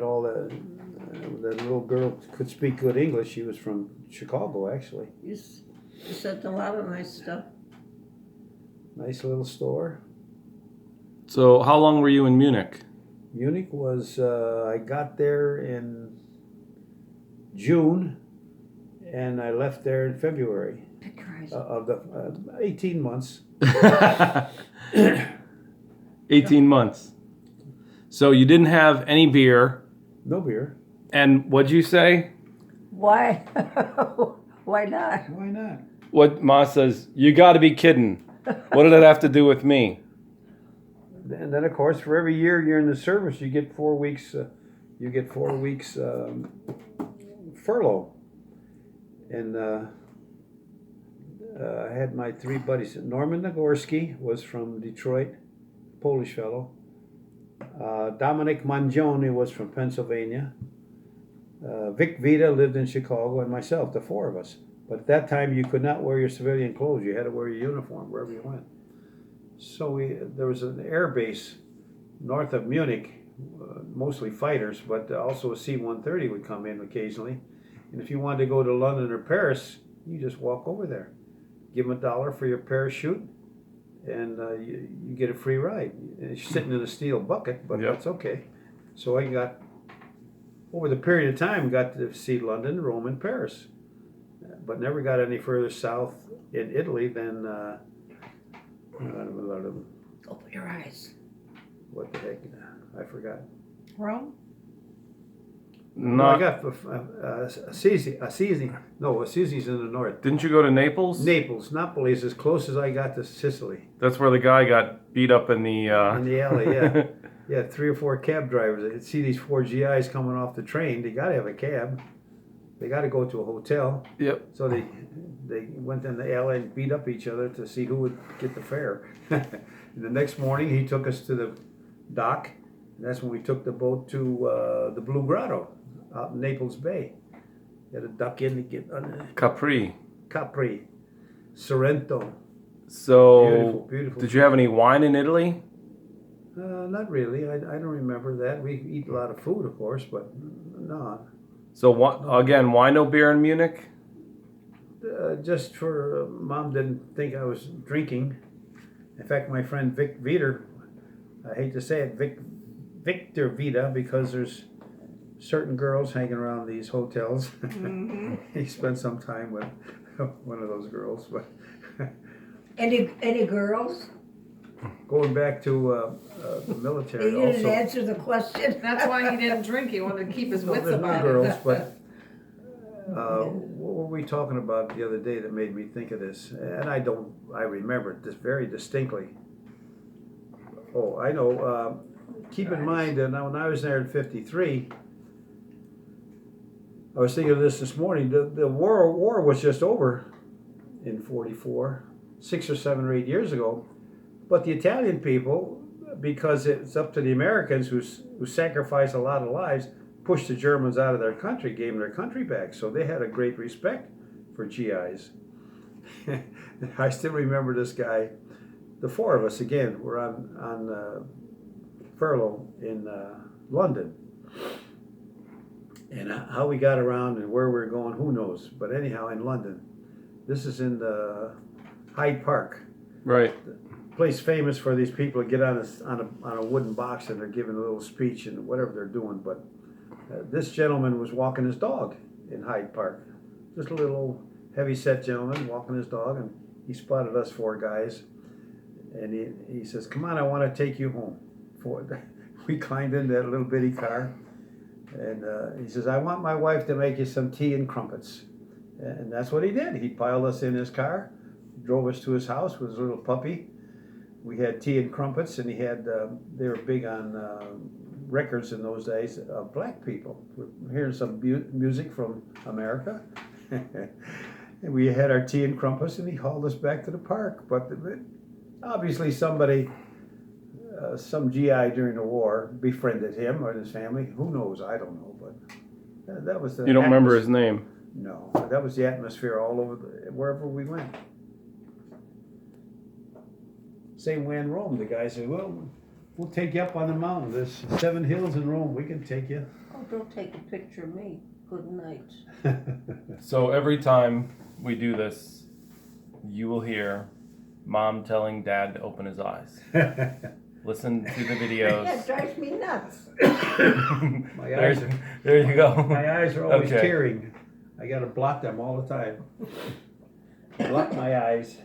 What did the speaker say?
All that little girl could speak good English. She was from Chicago, actually. You sent a lot of nice stuff. Nice little store. So how long were you in Munich? Munich was, I got there in June, and I left there in February of the 18 months. 18 months. So you didn't have any beer. No beer. And what'd you say? Why? Why not? Why not? What Ma says, you got to be kidding. What did that have to do with me? And then, of course, for every year you're in the service, you get 4 weeks. Furlough. And I had my 3 buddies. Norman Nagorski was from Detroit, Polish fellow. Dominic Mangione was from Pennsylvania. Vic Vita lived in Chicago, and myself, the 4 of us. But at that time, you could not wear your civilian clothes. You had to wear your uniform wherever you went. So there was an air base north of Munich, mostly fighters, but also a C-130 would come in occasionally. And if you wanted to go to London or Paris, you just walk over there. Give them $1 for your parachute, and you get a free ride. You're sitting in a steel bucket, but that's okay. So I got, over the period of time, got to see London, Rome, and Paris, but never got any further south in Italy than Open your eyes. what the heck? I forgot. Rome? No, I got Assisi. No, Assisi's in the north. Didn't you go to Naples? Naples. Napoli is as close as I got to Sicily. That's where the guy got beat up in the... In the alley, yeah. Yeah, 3 or 4 cab drivers. They'd see these 4 GIs coming off the train. They got to have a cab. They got to go to a hotel. Yep. So they went in the alley and beat up each other to see who would get the fare. The next morning, he took us to the dock. And that's when we took the boat to the Blue Grotto out in Naples Bay. You had to duck in to get under. Capri. Sorrento. So, beautiful. Did you have any wine in Italy? Not really. I don't remember that. We eat a lot of food, of course, but no. So, again, why no beer in Munich? Just for Mom didn't think I was drinking. In fact, my friend Vic Vita, I hate to say it, Victor Vita, because there's certain girls hanging around these hotels. Mm-hmm. He spent some time with one of those girls. But Any girls? going back to the military, He didn't answer the question. That's why he didn't drink. He wanted to keep his wits there's no about girls, it. but what were we talking about the other day that made me think of this? And I remember it this very distinctly. Oh, I know. Keep in mind that when I was there in '53, I was thinking of this morning. The war was just over in '44, 6 or 7 or 8 years ago. But the Italian people, because it's up to the Americans who sacrificed a lot of lives, pushed the Germans out of their country, gave them their country back. So they had a great respect for GIs. I still remember this guy. The 4 of us, again, were on furlough in London. And how we got around and where we were going, who knows. But anyhow, in London. This is in the Hyde Park. Right. Place famous for these people to get on a wooden box and they're giving a little speech and whatever they're doing. But this gentleman was walking his dog in Hyde Park. Just a little heavy-set gentleman walking his dog, and he spotted us 4 guys. And he says, "Come on, I want to take you home." We climbed into that little bitty car. And he says, "I want my wife to make you some tea and crumpets." And that's what he did. He piled us in his car, drove us to his house with his little puppy. We had tea and crumpets, and they were big on records in those days of black people. We're hearing some music from America. And we had our tea and crumpets, and he hauled us back to the park. But obviously somebody, some GI during the war befriended him or his family. Who knows? I don't know. But that was the... You don't remember his name? No. That was the atmosphere all over, wherever we went. Same way in Rome. The guy said, "Well, we'll take you up on the mountain. There's 7 hills in Rome. We can take you." Oh, don't take a picture of me. Good night. So every time we do this, you will hear Mom telling Dad to open his eyes. Listen to the Yeah, it videos. drives me nuts. My there, eyes are, there you go. my eyes are always Okay. tearing. I gotta block them all the time. Block my eyes.